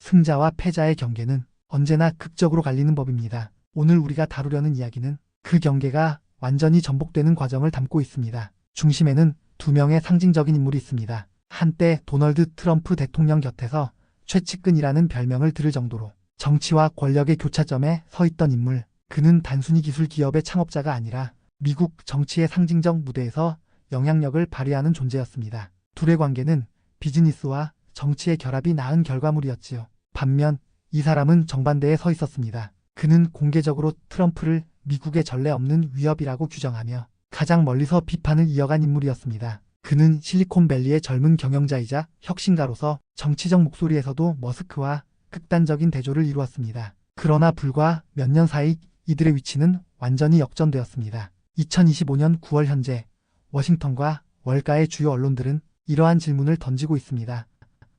승자와 패자의 경계는 언제나 극적으로 갈리는 법입니다. 오늘 우리가 다루려는 이야기는 그 경계가 완전히 전복되는 과정을 담고 있습니다. 중심에는 두 명의 상징적인 인물이 있습니다. 한때 도널드 트럼프 대통령 곁에서 최측근이라는 별명을 들을 정도로 정치와 권력의 교차점에 서 있던 인물. 그는 단순히 기술 기업의 창업자가 아니라 미국 정치의 상징적 무대에서 영향력을 발휘하는 존재였습니다. 둘의 관계는 비즈니스와 정치의 결합이 낳은 결과물이었지요. 반면 이 사람은 정반대에 서 있었습니다. 그는 공개적으로 트럼프를 미국의 전례 없는 위협이라고 규정하며 가장 멀리서 비판을 이어간 인물이었습니다. 그는 실리콘밸리의 젊은 경영자이자 혁신가로서 정치적 목소리에서도 머스크와 극단적인 대조를 이루었습니다. 그러나 불과 몇 년 사이 이들의 위치는 완전히 역전되었습니다. 2025년 9월 현재 워싱턴과 월가의 주요 언론들은 이러한 질문을 던지고 있습니다.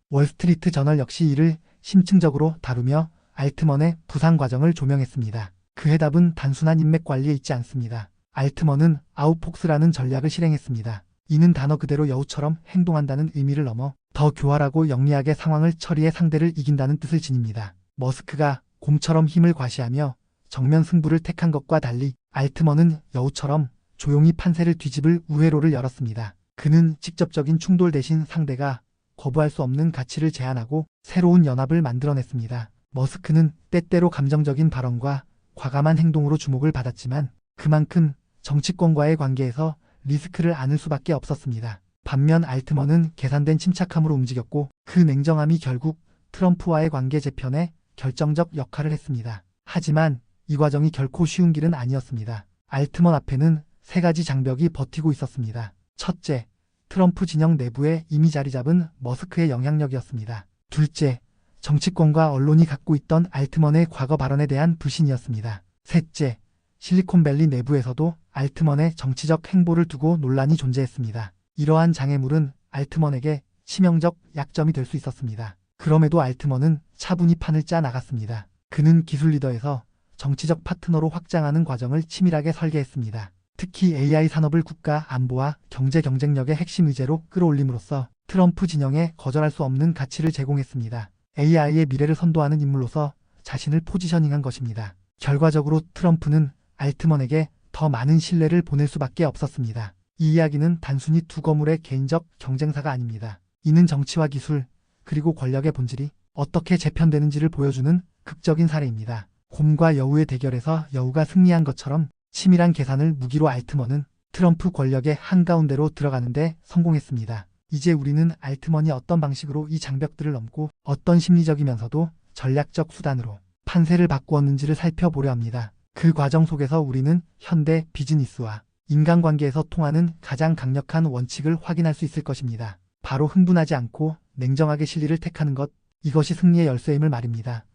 월스트리트 저널 역시 이를 심층적으로 다루며 알트먼의 부상 과정을 조명했습니다. 그의 답은 단순한 인맥 관리에 있지 않습니다. 알트먼은 아웃폭스라는 전략을 실행했습니다. 이는 단어 그대로 여우처럼 행동한다는 의미를 넘어 더 교활하고 영리하게 상황을 처리해 상대를 이긴다는 뜻을 지닙니다. 머스크가 곰처럼 힘을 과시하며 정면 승부를 택한 것과 달리 알트먼은 여우처럼 조용히 판세를 뒤집을 우회로를 열었습니다. 그는 직접적인 충돌 대신 상대가 거부할 수 없는 가치를 제안하고 새로운 연합을 만들어냈습니다. 머스크는 때때로 감정적인 발언과 과감한 행동으로 주목을 받았지만 그만큼 정치권과의 관계에서 리스크를 안을 수밖에 없었습니다. 반면 알트먼은 계산된 침착함으로 움직였고 그 냉정함이 결국 트럼프와의 관계 재편에 결정적 역할을 했습니다. 하지만 이 과정이 결코 쉬운 길은 아니었습니다. 알트먼 앞에는 세 가지 장벽이 버티고 있었습니다. 첫째, 트럼프 진영 내부에 이미 자리 잡은 머스크의 영향력이었습니다. 둘째, 정치권과 언론이 갖고 있던 알트먼의 과거 발언에 대한 불신이었습니다. 셋째, 실리콘밸리 내부에서도 알트먼의 정치적 행보를 두고 논란이 존재했습니다. 이러한 장애물은 알트먼에게 치명적 약점이 될 수 있었습니다. 그럼에도 알트먼은 차분히 판을 짜 나갔습니다. 그는 기술 리더에서 정치적 파트너로 확장하는 과정을 치밀하게 설계했습니다. 특히 AI 산업을 국가 안보와 경제 경쟁력의 핵심 의제로 끌어올림으로써 트럼프 진영에 거절할 수 없는 가치를 제공했습니다. AI의 미래를 선도하는 인물로서 자신을 포지셔닝한 것입니다. 결과적으로 트럼프는 알트먼에게 더 많은 신뢰를 보낼 수밖에 없었습니다. 이 이야기는 단순히 두 거물의 개인적 경쟁사가 아닙니다. 이는 정치와 기술, 그리고 권력의 본질이 어떻게 재편되는지를 보여주는 극적인 사례입니다. 곰과 여우의 대결에서 여우가 승리한 것처럼 치밀한 계산을 무기로 알트먼은 트럼프 권력의 한가운데로 들어가는데 성공했습니다. 이제 우리는 알트먼이 어떤 방식으로 이 장벽들을 넘고 어떤 심리적이면서도 전략적 수단으로 판세를 바꾸었는지를 살펴보려 합니다. 그 과정 속에서 우리는 현대 비즈니스와 인간관계에서 통하는 가장 강력한 원칙을 확인할 수 있을 것입니다. 바로 흥분하지 않고 냉정하게 실리를 택하는 것, 이것이 승리의 열쇠임을 말입니다.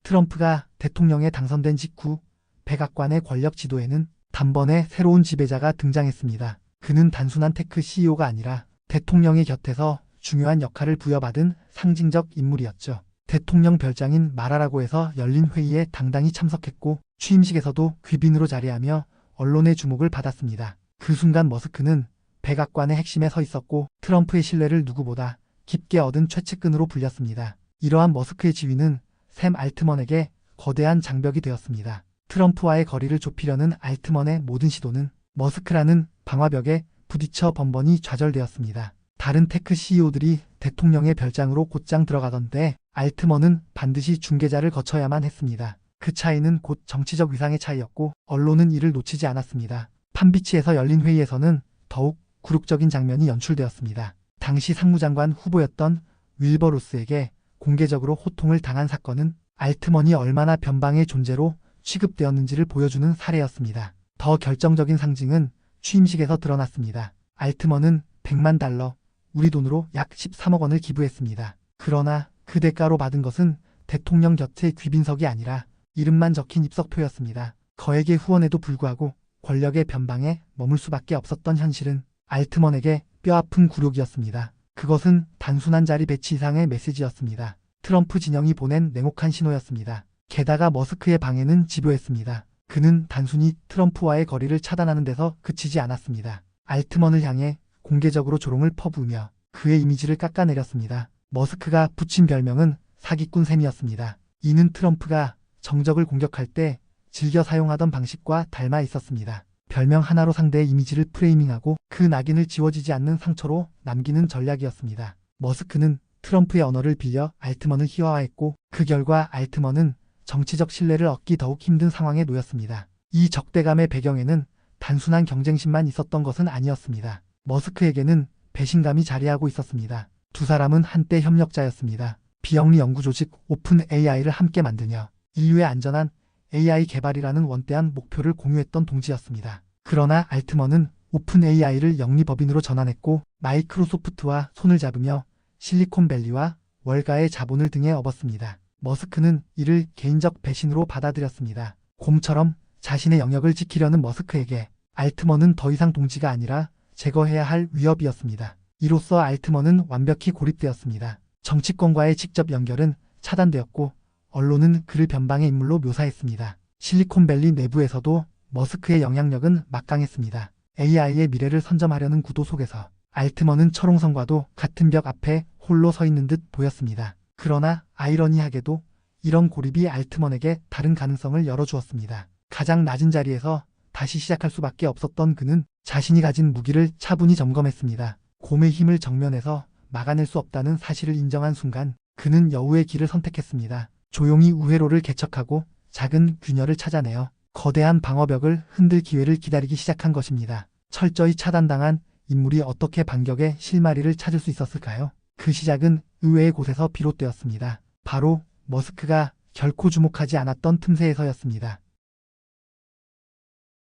트럼프가 대통령에 당선된 직후 백악관의 권력 지도에는 단번에 새로운 지배자가 등장했습니다. 그는 단순한 테크 CEO가 아니라 대통령의 곁에서 중요한 역할을 부여받은 상징적 인물이었죠. 대통령 별장인 마라라고에서 열린 회의에 당당히 참석했고 취임식에서도 귀빈으로 자리하며 언론의 주목을 받았습니다. 그 순간 머스크는 백악관의 핵심에 서 있었고 트럼프의 신뢰를 누구보다 깊게 얻은 최측근으로 불렸습니다. 이러한 머스크의 지위는 샘 알트먼에게 거대한 장벽이 되었습니다. 트럼프와의 거리를 좁히려는 알트먼의 모든 시도는 머스크라는 방화벽에 부딪혀 번번이 좌절되었습니다. 다른 테크 CEO들이 대통령의 별장으로 곧장 들어가던데 알트먼은 반드시 중개자를 거쳐야만 했습니다. 그 차이는 곧 정치적 위상의 차이였고 언론은 이를 놓치지 않았습니다. 판비치에서 열린 회의에서는 더욱 굴욕적인 장면이 연출되었습니다. 당시 상무장관 후보였던 윌버 로스에게 공개적으로 호통을 당한 사건은 알트먼이 얼마나 변방의 존재로 취급되었는지를 보여주는 사례였습니다. 더 결정적인 상징은 취임식에서 드러났습니다. 알트먼은 100만 달러, 우리 돈으로 약 13억 원을 기부했습니다. 그러나 그 대가로 받은 것은 대통령 곁의 귀빈석이 아니라 이름만 적힌 입석표였습니다. 거액의 후원에도 불구하고 권력의 변방에 머물 수밖에 없었던 현실은 알트먼에게 뼈아픈 굴욕이었습니다. 그것은 단순한 자리 배치 이상의 메시지였습니다. 트럼프 진영이 보낸 냉혹한 신호였습니다. 게다가 머스크의 방해는 집요했습니다. 그는 단순히 트럼프와의 거리를 차단하는 데서 그치지 않았습니다. 알트먼을 향해 공개적으로 조롱을 퍼부으며 그의 이미지를 깎아내렸습니다. 머스크가 붙인 별명은 사기꾼 샘이었습니다. 이는 트럼프가 정적을 공격할 때 즐겨 사용하던 방식과 닮아 있었습니다. 별명 하나로 상대의 이미지를 프레이밍하고 그 낙인을 지워지지 않는 상처로 남기는 전략이었습니다. 머스크는 트럼프의 언어를 빌려 알트먼을 희화화했고 그 결과 알트먼은 정치적 신뢰를 얻기 더욱 힘든 상황에 놓였습니다. 이 적대감의 배경에는 단순한 경쟁심만 있었던 것은 아니었습니다. 머스크에게는 배신감이 자리하고 있었습니다. 두 사람은 한때 협력자였습니다. 비영리 연구조직 오픈 AI를 함께 만드며 인류의 안전한 AI 개발이라는 원대한 목표를 공유했던 동지였습니다. 그러나 알트먼은 오픈 AI를 영리법인으로 전환했고 마이크로소프트와 손을 잡으며 실리콘밸리와 월가의 자본을 등에 업었습니다. 머스크는 이를 개인적 배신으로 받아들였습니다. 곰처럼 자신의 영역을 지키려는 머스크에게 알트먼은 더 이상 동지가 아니라 제거해야 할 위협이었습니다. 이로써 알트먼은 완벽히 고립되었습니다. 정치권과의 직접 연결은 차단되었고 언론은 그를 변방의 인물로 묘사했습니다. 실리콘밸리 내부에서도 머스크의 영향력은 막강했습니다. AI의 미래를 선점하려는 구도 속에서 알트먼은 철옹성과도 같은 벽 앞에 홀로 서 있는 듯 보였습니다. 그러나 아이러니하게도 이런 고립이 알트먼에게 다른 가능성을 열어주었습니다. 가장 낮은 자리에서 다시 시작할 수밖에 없었던 그는 자신이 가진 무기를 차분히 점검했습니다. 곰의 힘을 정면에서 막아낼 수 없다는 사실을 인정한 순간 그는 여우의 길을 선택했습니다. 조용히 우회로를 개척하고 작은 균열을 찾아내어 거대한 방어벽을 흔들 기회를 기다리기 시작한 것입니다. 철저히 차단당한 인물이 어떻게 반격의 실마리를 찾을 수 있었을까요? 그 시작은 의외의 곳에서 비롯되었습니다. 바로 머스크가 결코 주목하지 않았던 틈새에서였습니다.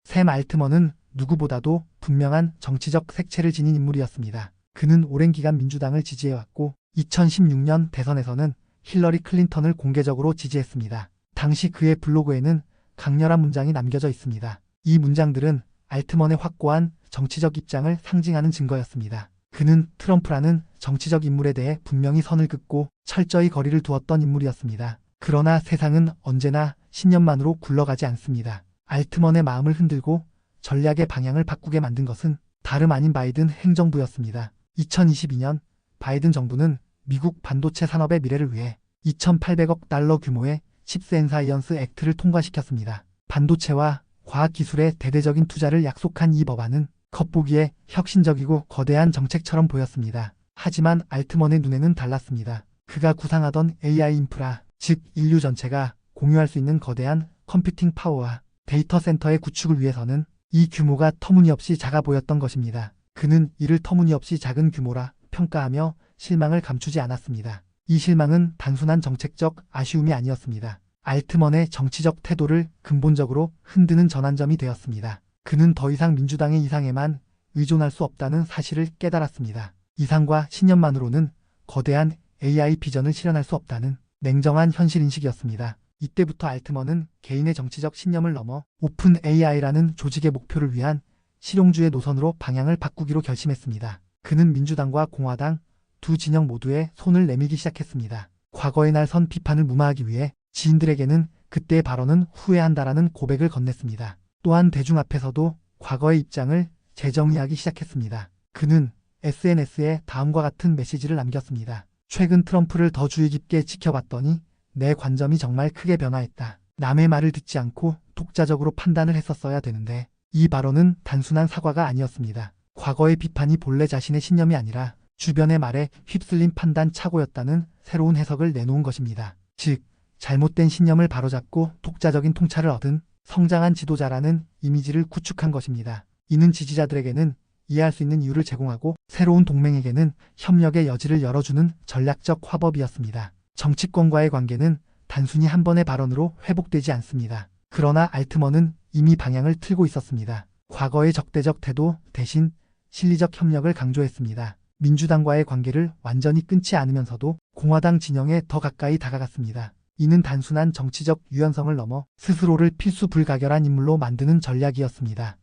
샘 알트먼은 누구보다도 분명한 정치적 색채를 지닌 인물이었습니다. 그는 오랜 기간 민주당을 지지해왔고 2016년 대선에서는 힐러리 클린턴을 공개적으로 지지했습니다. 당시 그의 블로그에는 강렬한 문장이 남겨져 있습니다. 이 문장들은 알트먼의 확고한 정치적 입장을 상징하는 증거였습니다. 그는 트럼프라는 정치적 인물에 대해 분명히 선을 긋고 철저히 거리를 두었던 인물이었습니다. 그러나 세상은 언제나 신념만으로 굴러가지 않습니다. 알트먼의 마음을 흔들고 전략의 방향을 바꾸게 만든 것은 다름 아닌 바이든 행정부였습니다. 2022년 바이든 정부는 미국 반도체 산업의 미래를 위해 2,800억 달러 규모의 칩스 앤 사이언스 액트를 통과시켰습니다. 반도체와 과학기술의 대대적인 투자를 약속한 이 법안은 겉보기에 혁신적이고 거대한 정책처럼 보였습니다. 하지만 알트먼의 눈에는 달랐습니다. 그가 구상하던 AI 인프라, 즉 인류 전체가 공유할 수 있는 거대한 컴퓨팅 파워와 데이터 센터의 구축을 위해서는 이 규모가 터무니없이 작아 보였던 것입니다. 그는 이를 터무니없이 작은 규모라 평가하며 실망을 감추지 않았습니다. 이 실망은 단순한 정책적 아쉬움이 아니었습니다. 알트먼의 정치적 태도를 근본적으로 흔드는 전환점이 되었습니다. 그는 더 이상 민주당의 이상에만 의존할 수 없다는 사실을 깨달았습니다. 이상과 신념만으로는 거대한 AI 비전을 실현할 수 없다는 냉정한 현실인식이었습니다. 이때부터 알트먼은 개인의 정치적 신념을 넘어 오픈 AI라는 조직의 목표를 위한 실용주의 노선으로 방향을 바꾸기로 결심했습니다. 그는 민주당과 공화당 두 진영 모두에 손을 내밀기 시작했습니다. 과거의 날 선 비판을 무마하기 위해 지인들에게는 그때의 발언은 후회한다라는 고백을 건넸습니다. 또한 대중 앞에서도 과거의 입장을 재정의하기 시작했습니다. 그는 SNS에 다음과 같은 메시지를 남겼습니다. 최근 트럼프를 더 주의 깊게 지켜봤더니 내 관점이 정말 크게 변화했다. 남의 말을 듣지 않고 독자적으로 판단을 했었어야 되는데 이 발언은 단순한 사과가 아니었습니다. 과거의 비판이 본래 자신의 신념이 아니라 주변의 말에 휩쓸린 판단 착오였다는 새로운 해석을 내놓은 것입니다. 즉, 잘못된 신념을 바로잡고 독자적인 통찰을 얻은 성장한 지도자라는 이미지를 구축한 것입니다. 이는 지지자들에게는 이해할 수 있는 이유를 제공하고 새로운 동맹에게는 협력의 여지를 열어주는 전략적 화법이었습니다. 정치권과의 관계는 단순히 한 번의 발언으로 회복되지 않습니다. 그러나 알트먼은 이미 방향을 틀고 있었습니다. 과거의 적대적 태도 대신 실리적 협력을 강조했습니다. 민주당과의 관계를 완전히 끊지 않으면서도 공화당 진영에 더 가까이 다가갔습니다. 이는 단순한 정치적 유연성을 넘어 스스로를 필수 불가결한 인물로 만드는 전략이었습니다.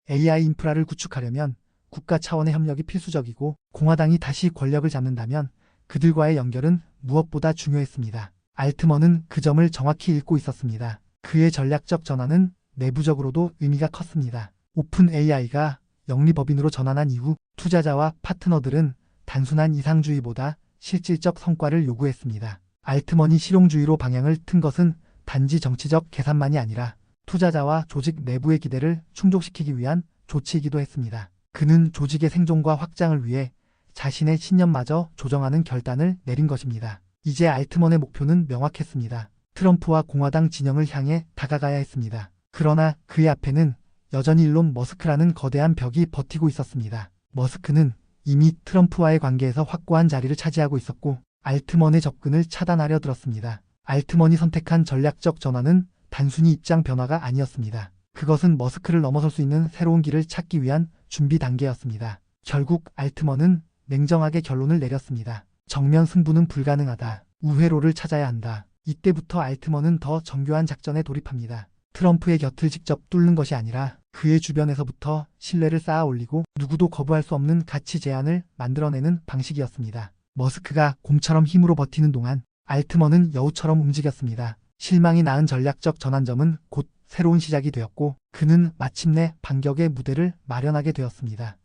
AI 인프라를 구축하려면 국가 차원의 협력이 필수적이고 공화당이 다시 권력을 잡는다면 그들과의 연결은 무엇보다 중요했습니다. 알트먼은 그 점을 정확히 읽고 있었습니다. 그의 전략적 전환은 내부적으로도 의미가 컸습니다. 오픈 AI가 영리법인으로 전환한 이후 투자자와 파트너들은 단순한 이상주의보다 실질적 성과를 요구했습니다. 알트먼이 실용주의로 방향을 튼 것은 단지 정치적 계산만이 아니라 투자자와 조직 내부의 기대를 충족시키기 위한 조치이기도 했습니다. 그는 조직의 생존과 확장을 위해 자신의 신념마저 조정하는 결단을 내린 것입니다. 이제 알트먼의 목표는 명확했습니다. 트럼프와 공화당 진영을 향해 다가가야 했습니다. 그러나 그의 앞에는 여전히 일론 머스크라는 거대한 벽이 버티고 있었습니다. 머스크는 이미 트럼프와의 관계에서 확고한 자리를 차지하고 있었고 알트먼의 접근을 차단하려 들었습니다. 알트먼이 선택한 전략적 전환은 단순히 입장 변화가 아니었습니다. 그것은 머스크를 넘어설 수 있는 새로운 길을 찾기 위한 준비 단계였습니다. 결국 알트먼은 냉정하게 결론을 내렸습니다. 정면 승부는 불가능하다. 우회로를 찾아야 한다. 이때부터 알트먼은 더 정교한 작전에 돌입합니다. 트럼프의 곁을 직접 뚫는 것이 아니라 그의 주변에서부터 신뢰를 쌓아 올리고 누구도 거부할 수 없는 가치 제안을 만들어내는 방식이었습니다. 머스크가 곰처럼 힘으로 버티는 동안 알트먼은 여우처럼 움직였습니다. 실망이 낳은 전략적 전환점은 곧 새로운 시작이 되었고 그는 마침내 반격의 무대를 마련하게 되었습니다.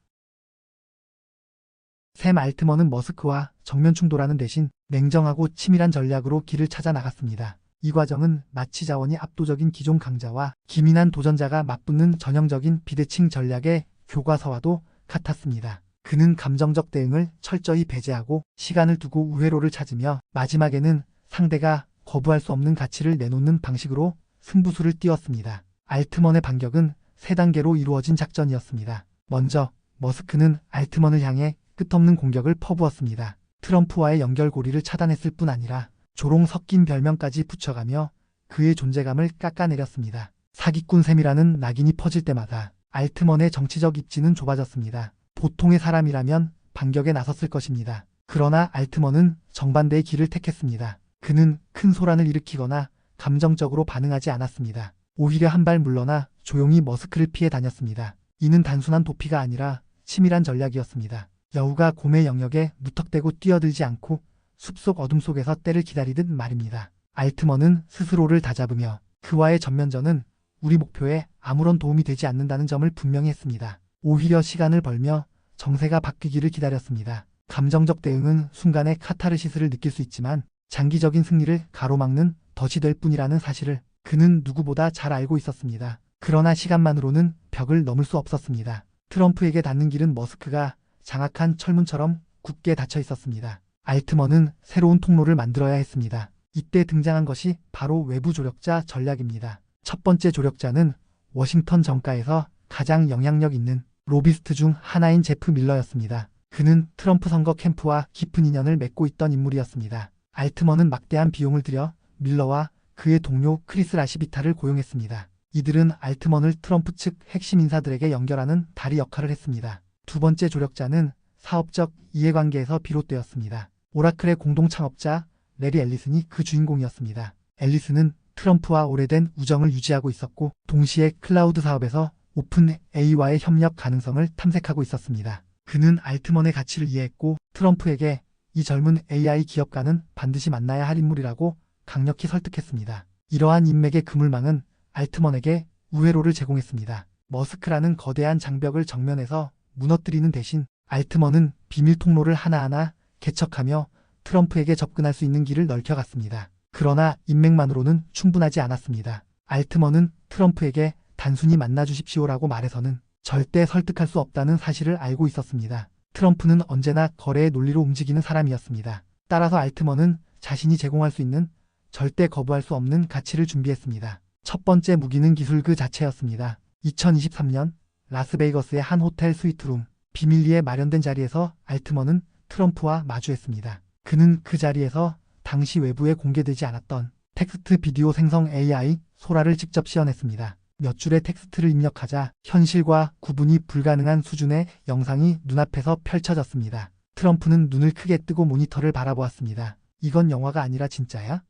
샘 알트먼은 머스크와 정면 충돌하는 대신 냉정하고 치밀한 전략으로 길을 찾아 나갔습니다. 이 과정은 마치 자원이 압도적인 기존 강자와 기민한 도전자가 맞붙는 전형적인 비대칭 전략의 교과서와도 같았습니다. 그는 감정적 대응을 철저히 배제하고 시간을 두고 우회로를 찾으며 마지막에는 상대가 거부할 수 없는 가치를 내놓는 방식으로 승부수를 띄웠습니다. 알트먼의 반격은 세 단계로 이루어진 작전이었습니다. 먼저 머스크는 알트먼을 향해 끝없는 공격을 퍼부었습니다. 트럼프와의 연결고리를 차단했을 뿐 아니라 조롱 섞인 별명까지 붙여가며 그의 존재감을 깎아내렸습니다. 사기꾼 샘이라는 낙인이 퍼질 때마다 알트먼의 정치적 입지는 좁아졌습니다. 보통의 사람이라면 반격에 나섰을 것입니다. 그러나 알트먼은 정반대의 길을 택했습니다. 그는 큰 소란을 일으키거나 감정적으로 반응하지 않았습니다. 오히려 한 발 물러나 조용히 머스크를 피해 다녔습니다. 이는 단순한 도피가 아니라 치밀한 전략이었습니다. 여우가 곰의 영역에 무턱대고 뛰어들지 않고 숲속 어둠 속에서 때를 기다리듯 말입니다. 알트먼은 스스로를 다잡으며 그와의 전면전은 우리 목표에 아무런 도움이 되지 않는다는 점을 분명히 했습니다. 오히려 시간을 벌며 정세가 바뀌기를 기다렸습니다. 감정적 대응은 순간의 카타르시스를 느낄 수 있지만 장기적인 승리를 가로막는 덫이 될 뿐이라는 사실을 그는 누구보다 잘 알고 있었습니다. 그러나 시간만으로는 벽을 넘을 수 없었습니다. 트럼프에게 닿는 길은 머스크가 장악한 철문처럼 굳게 닫혀 있었습니다. 알트먼은 새로운 통로를 만들어야 했습니다. 이때 등장한 것이 바로 외부 조력자 전략입니다. 첫 번째 조력자는 워싱턴 정가에서 가장 영향력 있는 로비스트 중 하나인 제프 밀러였습니다. 그는 트럼프 선거 캠프와 깊은 인연을 맺고 있던 인물이었습니다. 알트먼은 막대한 비용을 들여 밀러와 그의 동료 크리스 라시비타를 고용했습니다. 이들은 알트먼을 트럼프 측 핵심 인사들에게 연결하는 다리 역할을 했습니다. 두 번째 조력자는 사업적 이해관계에서 비롯되었습니다. 오라클의 공동 창업자 레리 앨리슨이 그 주인공이었습니다. 앨리슨은 트럼프와 오래된 우정을 유지하고 있었고 동시에 클라우드 사업에서 오픈 AI와의 협력 가능성을 탐색하고 있었습니다. 그는 알트먼의 가치를 이해했고 트럼프에게 이 젊은 AI 기업가는 반드시 만나야 할 인물이라고 강력히 설득했습니다. 이러한 인맥의 그물망은 알트먼에게 우회로를 제공했습니다. 머스크라는 거대한 장벽을 정면에서 무너뜨리는 대신 알트먼은 비밀 통로를 하나하나 개척하며 트럼프에게 접근할 수 있는 길을 넓혀갔습니다. 그러나 인맥만으로는 충분하지 않았습니다. 알트먼은 트럼프에게 단순히 만나주십시오라고 말해서는 절대 설득할 수 없다는 사실을 알고 있었습니다. 트럼프는 언제나 거래의 논리로 움직이는 사람이었습니다. 따라서 알트먼은 자신이 제공할 수 있는 절대 거부할 수 없는 가치를 준비했습니다. 첫 번째 무기는 기술 그 자체였습니다. 2023년 라스베이거스의 한 호텔 스위트룸 비밀리에 마련된 자리에서 알트먼은 트럼프와 마주했습니다. 그는 그 자리에서 당시 외부에 공개되지 않았던 텍스트 비디오 생성 AI 소라를 직접 시연했습니다. 몇 줄의 텍스트를 입력하자 현실과 구분이 불가능한 수준의 영상이 눈앞에서 펼쳐졌습니다. 트럼프는 눈을 크게 뜨고 모니터를 바라보았습니다. 이건 영화가 아니라 진짜야?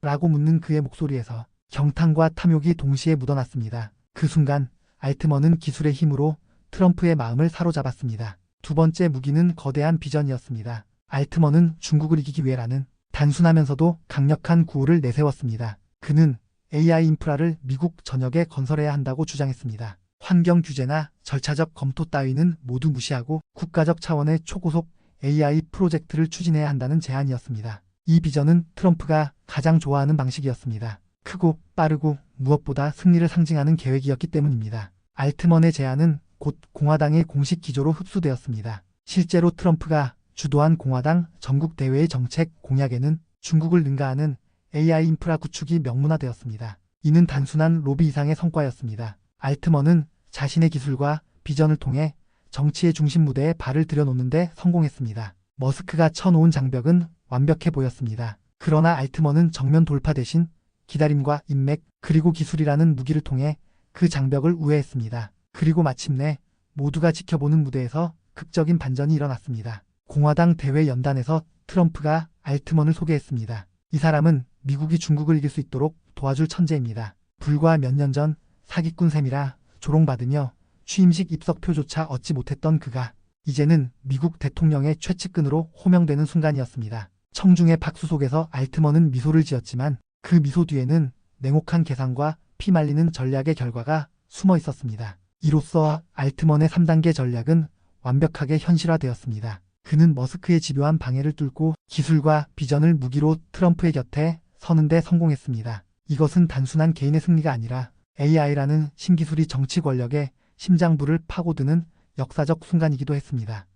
라고 묻는 그의 목소리에서 경탄과 탐욕이 동시에 묻어났습니다. 그 순간 알트먼은 기술의 힘으로 트럼프의 마음을 사로잡았습니다. 두 번째 무기는 거대한 비전이었습니다. 알트먼은 중국을 이기기 위해라는 단순하면서도 강력한 구호를 내세웠습니다. 그는 AI 인프라를 미국 전역에 건설해야 한다고 주장했습니다. 환경 규제나 절차적 검토 따위는 모두 무시하고 국가적 차원의 초고속 AI 프로젝트를 추진해야 한다는 제안이었습니다. 이 비전은 트럼프가 가장 좋아하는 방식이었습니다. 크고 빠르고 무엇보다 승리를 상징하는 계획이었기 때문입니다. 알트먼의 제안은 곧 공화당의 공식 기조로 흡수되었습니다. 실제로 트럼프가 주도한 공화당 전국 대회의 정책 공약에는 중국을 능가하는 AI 인프라 구축이 명문화되었습니다. 이는 단순한 로비 이상의 성과였습니다. 알트먼은 자신의 기술과 비전을 통해 정치의 중심 무대에 발을 들여놓는데 성공했습니다. 머스크가 쳐놓은 장벽은 완벽해 보였습니다. 그러나 알트먼은 정면 돌파 대신 기다림과 인맥 그리고 기술이라는 무기를 통해 그 장벽을 우회했습니다. 그리고 마침내 모두가 지켜보는 무대에서 극적인 반전이 일어났습니다. 공화당 대회 연단에서 트럼프가 알트먼을 소개했습니다. 이 사람은 미국이 중국을 이길 수 있도록 도와줄 천재입니다. 불과 몇 년 전 사기꾼 셈이라 조롱받으며 취임식 입석표조차 얻지 못했던 그가 이제는 미국 대통령의 최측근으로 호명되는 순간이었습니다. 청중의 박수 속에서 알트먼은 미소를 지었지만 그 미소 뒤에는 냉혹한 계산과 피말리는 전략의 결과가 숨어 있었습니다. 이로써 알트먼의 3단계 전략은 완벽하게 현실화되었습니다. 그는 머스크의 집요한 방해를 뚫고 기술과 비전을 무기로 트럼프의 곁에 서는데 성공했습니다. 이것은 단순한 개인의 승리가 아니라 AI라는 신기술이 정치 권력의 심장부를 파고드는 역사적 순간이기도 했습니다.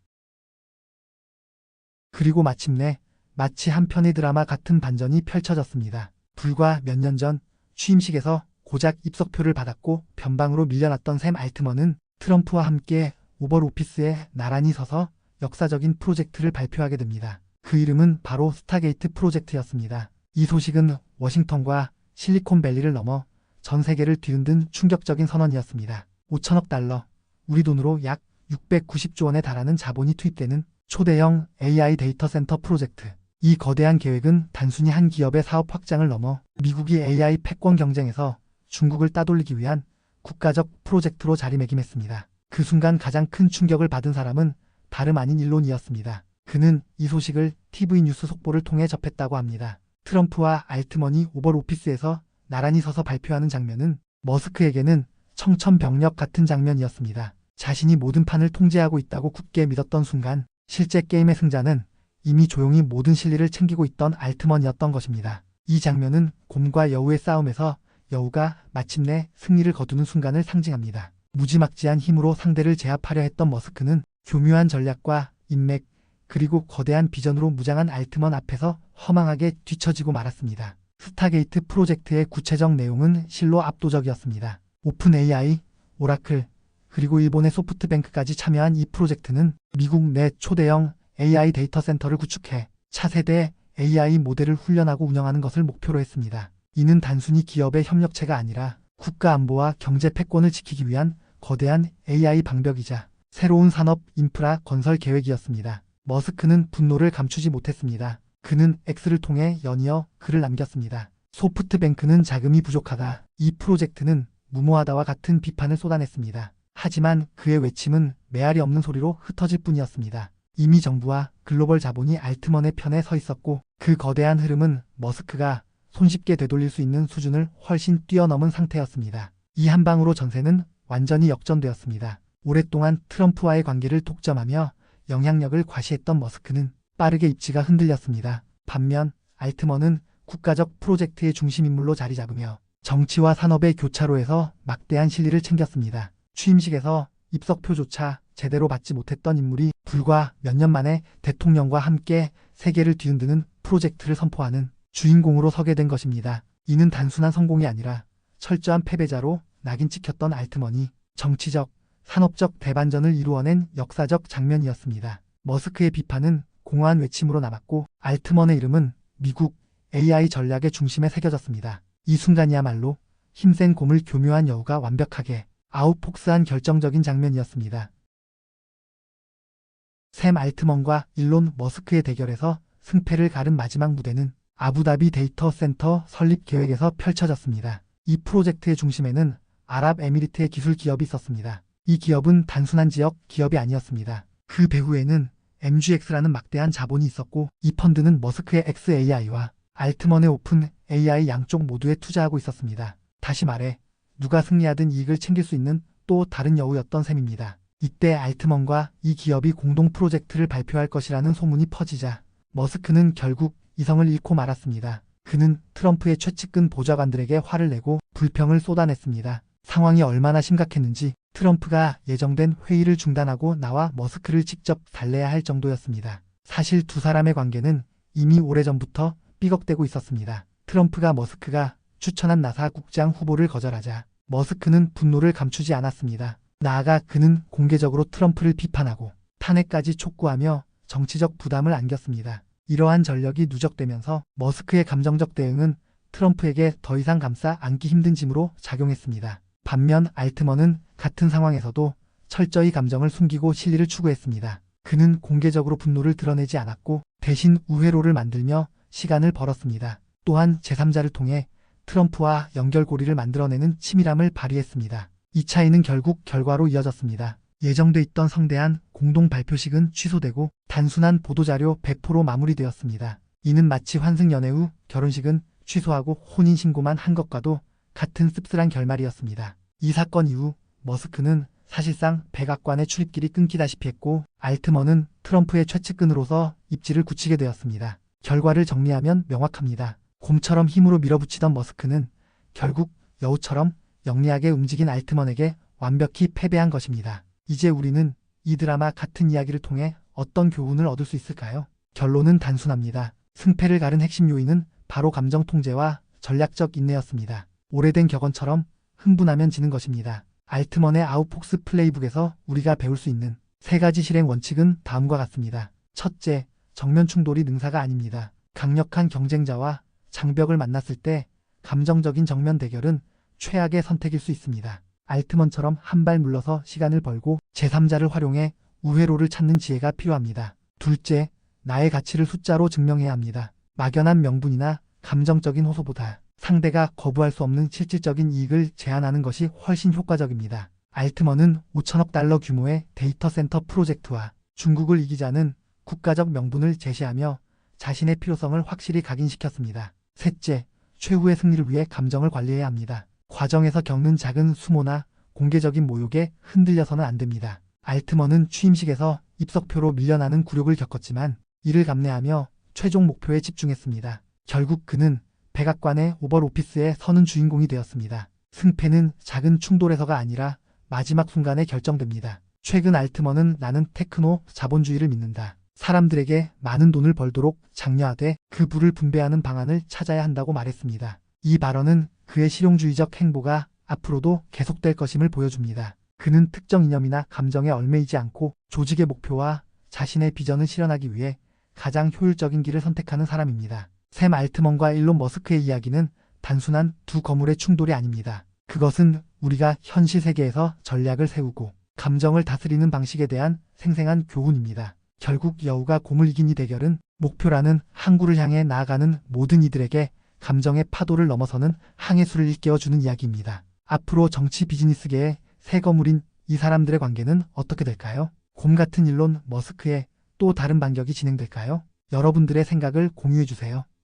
그리고 마침내 마치 한 편의 드라마 같은 반전이 펼쳐졌습니다. 불과 몇 년 전 취임식에서 고작 입석표를 받았고 변방으로 밀려났던 샘 알트먼은 트럼프와 함께 오벌 오피스에 나란히 서서 역사적인 프로젝트를 발표하게 됩니다. 그 이름은 바로 스타게이트 프로젝트였습니다. 이 소식은 워싱턴과 실리콘밸리를 넘어 전 세계를 뒤흔든 충격적인 선언이었습니다. 5천억 달러, 우리 돈으로 약 690조 원에 달하는 자본이 투입되는 초대형 AI 데이터 센터 프로젝트. 이 거대한 계획은 단순히 한 기업의 사업 확장을 넘어 미국이 AI 패권 경쟁에서 중국을 따돌리기 위한 국가적 프로젝트로 자리매김했습니다. 그 순간 가장 큰 충격을 받은 사람은 다름 아닌 일론이었습니다. 그는 이 소식을 TV 뉴스 속보를 통해 접했다고 합니다. 트럼프와 알트먼이 오벌 오피스에서 나란히 서서 발표하는 장면은 머스크에게는 청천벽력 같은 장면이었습니다. 자신이 모든 판을 통제하고 있다고 굳게 믿었던 순간 실제 게임의 승자는 이미 조용히 모든 실리를 챙기고 있던 알트먼이었던 것입니다. 이 장면은 곰과 여우의 싸움에서 여우가 마침내 승리를 거두는 순간을 상징합니다. 무지막지한 힘으로 상대를 제압하려 했던 머스크는 교묘한 전략과 인맥 그리고 거대한 비전으로 무장한 알트먼 앞에서 허망하게 뒤처지고 말았습니다. 스타게이트 프로젝트의 구체적 내용은 실로 압도적이었습니다. 오픈 AI, 오라클, 그리고 일본의 소프트뱅크까지 참여한 이 프로젝트는 미국 내 초대형 AI 데이터 센터를 구축해 차세대 AI 모델을 훈련하고 운영하는 것을 목표로 했습니다. 이는 단순히 기업의 협력체가 아니라 국가 안보와 경제 패권을 지키기 위한 거대한 AI 방벽이자 새로운 산업 인프라 건설 계획이었습니다. 머스크는 분노를 감추지 못했습니다. 그는 X를 통해 연이어 글을 남겼습니다. 소프트뱅크는 자금이 부족하다. 이 프로젝트는 무모하다와 같은 비판을 쏟아냈습니다. 하지만 그의 외침은 메아리 없는 소리로 흩어질 뿐이었습니다. 이미 정부와 글로벌 자본이 알트먼의 편에 서 있었고 그 거대한 흐름은 머스크가 손쉽게 되돌릴 수 있는 수준을 훨씬 뛰어넘은 상태였습니다. 이 한 방으로 전세는 완전히 역전되었습니다. 오랫동안 트럼프와의 관계를 독점하며 영향력을 과시했던 머스크는 빠르게 입지가 흔들렸습니다. 반면 알트먼은 국가적 프로젝트의 중심인물로 자리 잡으며 정치와 산업의 교차로에서 막대한 실리를 챙겼습니다. 취임식에서 입석표조차 제대로 받지 못했던 인물이 불과 몇 년 만에 대통령과 함께 세계를 뒤흔드는 프로젝트를 선포하는 주인공으로 서게 된 것입니다. 이는 단순한 성공이 아니라 철저한 패배자로 낙인 찍혔던 알트먼이 정치적, 산업적 대반전을 이루어낸 역사적 장면이었습니다. 머스크의 비판은 공허한 외침으로 남았고 알트먼의 이름은 미국 AI 전략의 중심에 새겨졌습니다. 이 순간이야말로 힘센 곰을 교묘한 여우가 완벽하게 아웃폭스한 결정적인 장면이었습니다. 샘 알트먼과 일론 머스크의 대결에서 승패를 가른 마지막 무대는 아부다비 데이터 센터 설립 계획에서 펼쳐졌습니다. 이 프로젝트의 중심에는 아랍에미리트의 기술 기업이 있었습니다. 이 기업은 단순한 지역 기업이 아니었습니다. 그 배후에는 MGX라는 막대한 자본이 있었고 이 펀드는 머스크의 XAI와 알트먼의 오픈 AI 양쪽 모두에 투자하고 있었습니다. 다시 말해 누가 승리하든 이익을 챙길 수 있는 또 다른 여우였던 셈입니다. 이때 알트먼과 이 기업이 공동 프로젝트를 발표할 것이라는 소문이 퍼지자 머스크는 결국 이성을 잃고 말았습니다. 그는 트럼프의 최측근 보좌관들에게 화를 내고 불평을 쏟아냈습니다. 상황이 얼마나 심각했는지 트럼프가 예정된 회의를 중단하고 나와 머스크를 직접 달래야 할 정도였습니다. 사실 두 사람의 관계는 이미 오래전부터 삐걱대고 있었습니다. 트럼프가 머스크가 추천한 나사 국장 후보를 거절하자 머스크는 분노를 감추지 않았습니다. 나아가 그는 공개적으로 트럼프를 비판하고 탄핵까지 촉구하며 정치적 부담을 안겼습니다. 이러한 전력이 누적되면서 머스크의 감정적 대응은 트럼프에게 더 이상 감싸 안기 힘든 짐으로 작용했습니다. 반면 알트먼은 같은 상황에서도 철저히 감정을 숨기고 실리를 추구했습니다. 그는 공개적으로 분노를 드러내지 않았고 대신 우회로를 만들며 시간을 벌었습니다. 또한 제3자를 통해 트럼프와 연결고리를 만들어내는 치밀함을 발휘했습니다. 이 차이는 결국 결과로 이어졌습니다. 예정돼 있던 성대한 공동 발표식은 취소되고 단순한 보도자료 배포로 마무리되었습니다. 이는 마치 환승연애 후 결혼식은 취소하고 혼인신고만 한 것과도 같은 씁쓸한 결말이었습니다. 이 사건 이후 머스크는 사실상 백악관의 출입길이 끊기다시피 했고 알트먼은 트럼프의 최측근으로서 입지를 굳히게 되었습니다. 결과를 정리하면 명확합니다. 곰처럼 힘으로 밀어붙이던 머스크는 결국 여우처럼 영리하게 움직인 알트먼에게 완벽히 패배한 것입니다. 이제 우리는 이 드라마 같은 이야기를 통해 어떤 교훈을 얻을 수 있을까요? 결론은 단순합니다. 승패를 가른 핵심 요인은 바로 감정 통제와 전략적 인내였습니다. 오래된 격언처럼 흥분하면 지는 것입니다. 알트먼의 아웃폭스 플레이북에서 우리가 배울 수 있는 3가지 실행 원칙은 다음과 같습니다. 첫째, 정면 충돌이 능사가 아닙니다. 강력한 경쟁자와 장벽을 만났을 때 감정적인 정면 대결은 최악의 선택일 수 있습니다. 알트먼처럼 한 발 물러서 시간을 벌고 제3자를 활용해 우회로를 찾는 지혜가 필요합니다. 둘째, 나의 가치를 숫자로 증명해야 합니다. 막연한 명분이나 감정적인 호소보다 상대가 거부할 수 없는 실질적인 이익을 제안하는 것이 훨씬 효과적입니다. 알트먼은 5천억 달러 규모의 데이터 센터 프로젝트와 중국을 이기자는 국가적 명분을 제시하며 자신의 필요성을 확실히 각인시켰습니다. 셋째, 최후의 승리를 위해 감정을 관리해야 합니다. 과정에서 겪는 작은 수모나 공개적인 모욕에 흔들려서는 안 됩니다. 알트먼은 취임식에서 입석표로 밀려나는 굴욕을 겪었지만 이를 감내하며 최종 목표에 집중했습니다. 결국 그는 백악관의 오벌 오피스에 서는 주인공이 되었습니다. 승패는 작은 충돌에서가 아니라 마지막 순간에 결정됩니다. 최근 알트먼은 나는 테크노 자본주의를 믿는다. 사람들에게 많은 돈을 벌도록 장려하되 그 부를 분배하는 방안을 찾아야 한다고 말했습니다. 이 발언은 그의 실용주의적 행보가 앞으로도 계속될 것임을 보여줍니다. 그는 특정 이념이나 감정에 얽매이지 않고 조직의 목표와 자신의 비전을 실현하기 위해 가장 효율적인 길을 선택하는 사람입니다. 샘 알트먼과 일론 머스크의 이야기는 단순한 두 거물의 충돌이 아닙니다. 그것은 우리가 현실 세계에서 전략을 세우고 감정을 다스리는 방식에 대한 생생한 교훈입니다. 결국 여우가 곰을 이긴 이 대결은 목표라는 항구를 향해 나아가는 모든 이들에게 감정의 파도를 넘어서는 항해술을 일깨워주는 이야기입니다. 앞으로 정치 비즈니스계의 새 거물인 이 사람들의 관계는 어떻게 될까요? 곰 같은 일론 머스크의 또 다른 반격이 진행될까요? 여러분들의 생각을 공유해주세요.